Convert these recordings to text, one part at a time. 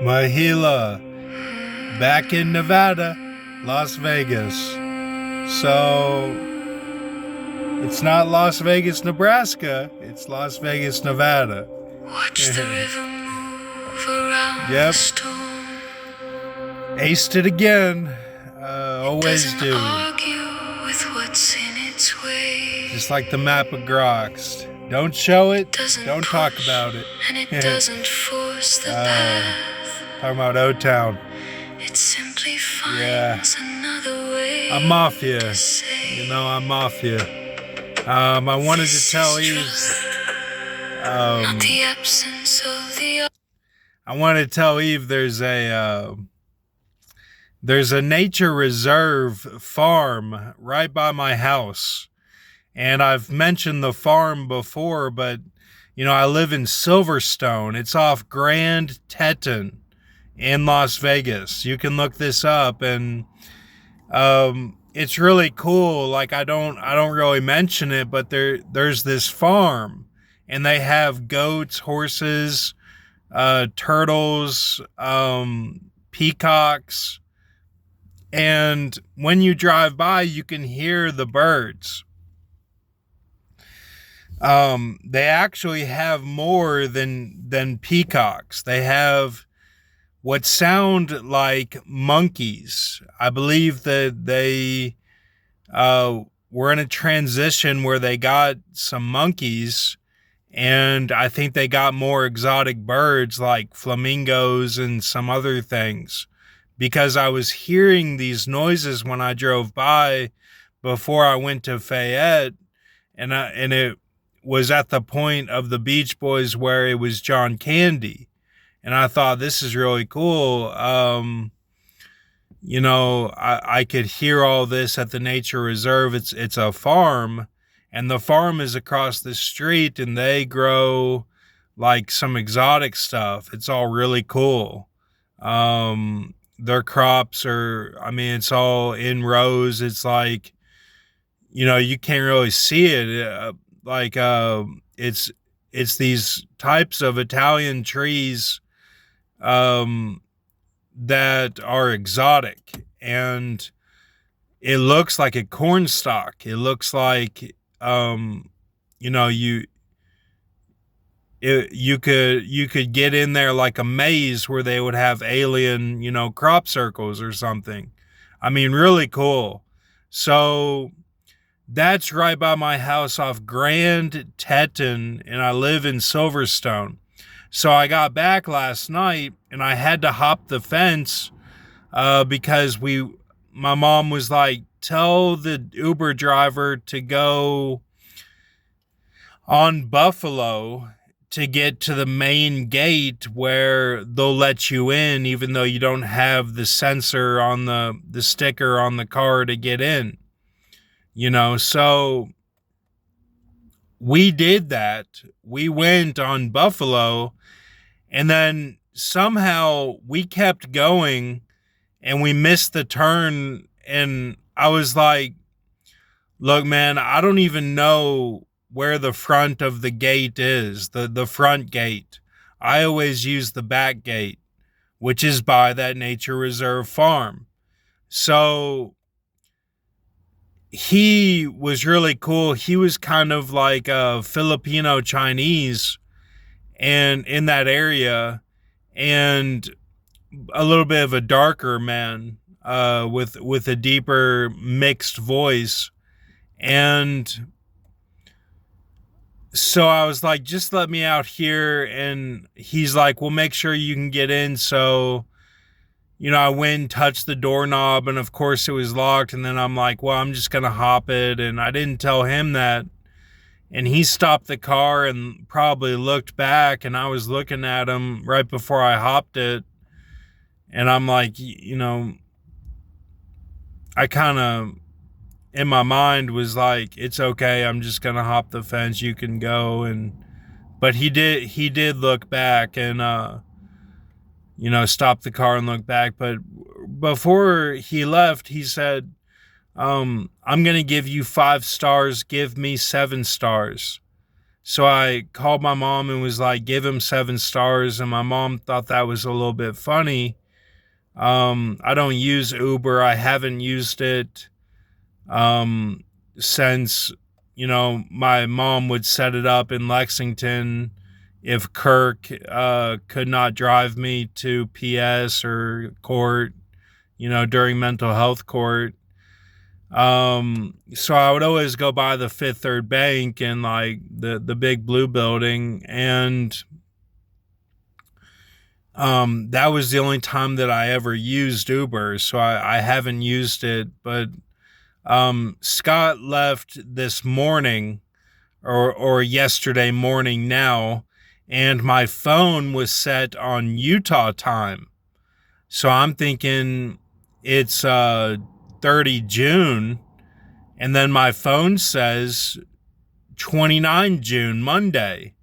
Mahila, back in Nevada, Las Vegas. So, it's not Las Vegas, Nebraska, it's Las Vegas, Nevada. Watch the river move around Yep. the storm. Aced it again. Always Doesn't do. argue with what's in its way. Just like the map of Groxt. Don't show it, Doesn't don't talk push, about it. and it doesn't force the path. Talking about O-Town. It simply finds Yeah. another way. I'm Mafia. to say You know, I'm Mafia. I wanted to this tell is Eve. truth, not the absence of the I want to tell Eve there's a nature reserve farm right by my house. And I've mentioned the farm before, but, you know, I live in Silverstone. It's off Grand Teton in Las Vegas. You can look this up, and it's really cool. Like, I don't really mention it, but there's this farm, and they have goats, horses, turtles, peacocks, and when you drive by, you can hear the birds. They actually have more than peacocks. They have what sound like monkeys. I believe that they were in a transition where they got some monkeys, and I think they got more exotic birds like flamingos and some other things, because I was hearing these noises when I drove by before I went to Fayette, and it was at the point of the Beach Boys where it was John Candy. And I thought, this is really cool. You know, I could hear all this at the nature reserve. It's a farm, and the farm is across the street, and they grow like some exotic stuff. It's all really cool. Their crops are, I mean, it's all in rows. It's like, you know, you can't really see it. It's these types of Italian trees that are exotic, and it looks like a corn stalk. It looks like you know, you could get in there like a maze where they would have alien, you know, crop circles or something. I mean, really cool. So that's right by my house off Grand Teton, and I live in Silverstone. So I got back last night, and I had to hop the fence because my mom was like, tell the Uber driver to go on Buffalo to get to the main gate where they'll let you in, even though you don't have the sensor on the sticker on the car to get in. You know, so we did that. We went on Buffalo, and then somehow we kept going, and we missed the turn. And I was like, look, man, I don't even know where the front of the gate is, the front gate. I always use the back gate, which is by that nature reserve farm. So he was really cool. He was kind of like a Filipino Chinese, and in that area, and a little bit of a darker man, with a deeper mixed voice. And so I was like, just let me out here. And he's like, well, make sure you can get in. So, you know, I went and touched the doorknob, and of course it was locked. And then I'm like, well, I'm just going to hop it. And I didn't tell him that. And he stopped the car and probably looked back, and I was looking at him right before I hopped it. And I'm like, you know, I kind of, in my mind, was like, it's okay, I'm just going to hop the fence. You can go. But he did look back and, you know, stop the car and look back. But before he left, he said, I'm going to give you 5 stars. Give me 7 stars. So I called my mom and was like, give him 7 stars. And my mom thought that was a little bit funny. I don't use Uber. I haven't used it since, my mom would set it up in Lexington if Kirk could not drive me to PS or court, during mental health court. So I would always go by the Fifth Third Bank and like the big blue building, and that was the only time that I ever used Uber. So I haven't used it, but Scott left this morning or yesterday morning now, and my phone was set on Utah time. So I'm thinking it's 30 June, and then my phone says 29 June, Monday.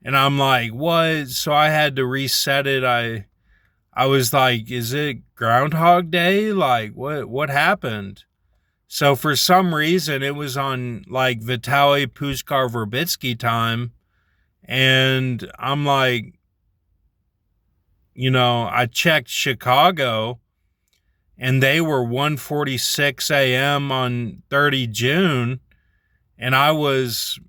And I'm like, what? So I had to reset it. I was like, is it Groundhog Day? Like, what happened? So for some reason, it was on like Vitaly Pushkar-Verbitsky time. And I'm like, I checked Chicago, and they were 1:46 a.m. on 30 June. And I was,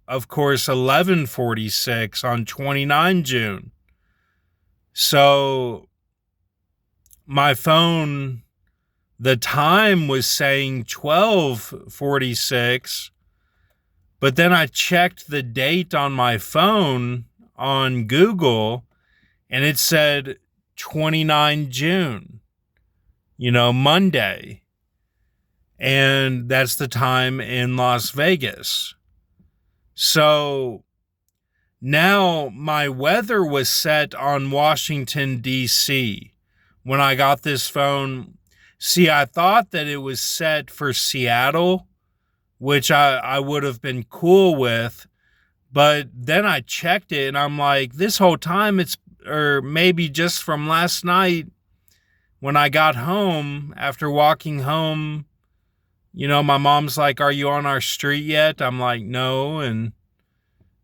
of course, 11:46 on 29 June. So my phone, the time was saying 12:46, but then I checked the date on my phone on Google, and it said 29 June, Monday. And that's the time in Las Vegas. So now my weather was set on Washington, D.C. when I got this phone. See, I thought that it was set for Seattle, which I would have been cool with. But then I checked it, and I'm like, this whole time or maybe just from last night when I got home, after walking home, my mom's like, are you on our street yet? I'm like, no. And,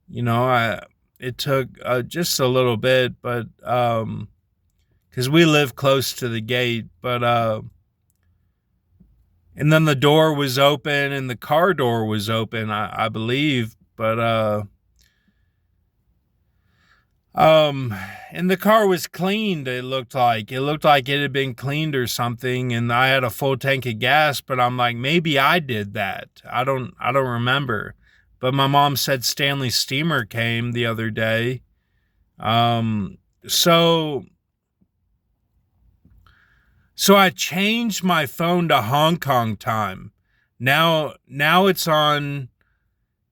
it took just a little bit, but, cause we live close to the gate, but, and then the door was open and the car door was open, I believe, but, and the car was cleaned. It looked like it had been cleaned or something. And I had a full tank of gas, but I'm like, maybe I did that. I don't remember, but my mom said Stanley Steamer came the other day. So I changed my phone to Hong Kong time. Now it's on.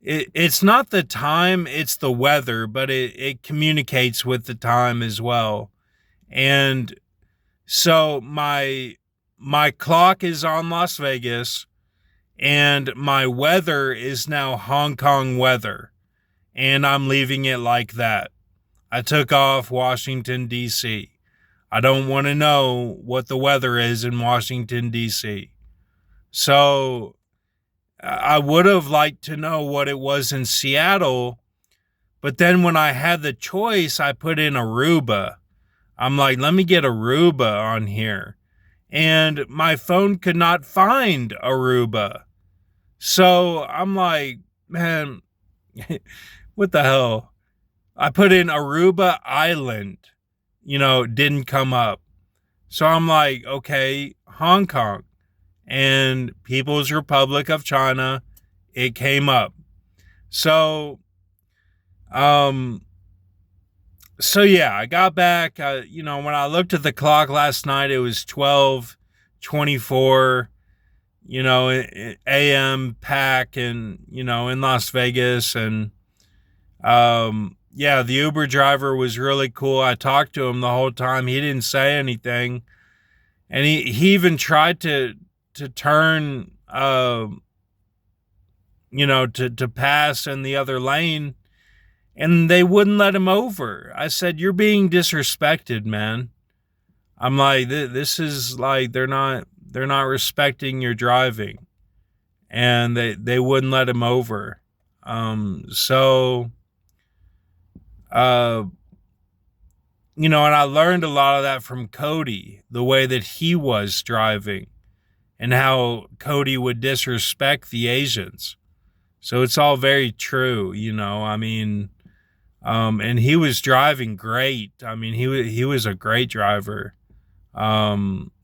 It's not the time, it's the weather, but it communicates with the time as well. And so my clock is on Las Vegas, and my weather is now Hong Kong weather, and I'm leaving it like that. I took off Washington, D.C. I don't want to know what the weather is in Washington, D.C. So I would have liked to know what it was in Seattle, but then when I had the choice, I put in Aruba. I'm like, let me get Aruba on here. And my phone could not find Aruba. So I'm like, man, what the hell? I put in Aruba Island, didn't come up. So I'm like, okay, Hong Kong and People's Republic of China, it came up. So yeah, I got back, when I looked at the clock last night, it was 12:24, AM pack, and, in Las Vegas. And, yeah, the Uber driver was really cool. I talked to him the whole time. He didn't say anything. And he even tried to turn, to pass in the other lane, and they wouldn't let him over. I said, you're being disrespected, man. I'm like, this is like, they're not respecting your driving, and they wouldn't let him over. So, uh, and I learned a lot of that from Cody, the way that he was driving and how Cody would disrespect the Asians. So it's all very true, I mean, and he was driving great. I mean, he was a great driver.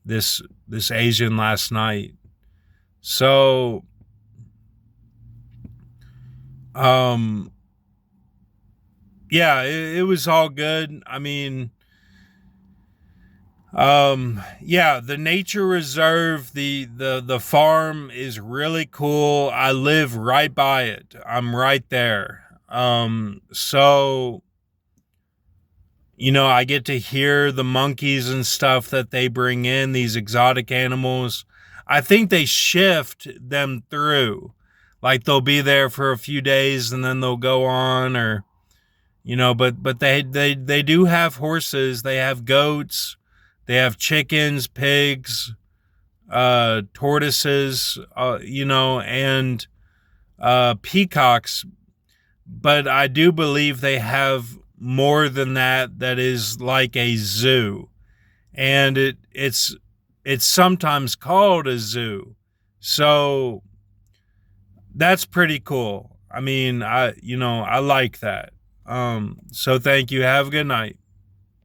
This Asian last night. So, yeah, it was all good. I mean, yeah, the nature reserve, the farm is really cool. I live right by it. I'm right there. So, I get to hear the monkeys and stuff that they bring in, these exotic animals. I think they shift them through. Like they'll be there for a few days and then they'll go on, or but they do have horses, they have goats, they have chickens, pigs, tortoises, and peacocks. But I do believe they have more than that is like a zoo. And it's sometimes called a zoo. So that's pretty cool. I mean, I like that. So thank you. Have a good night.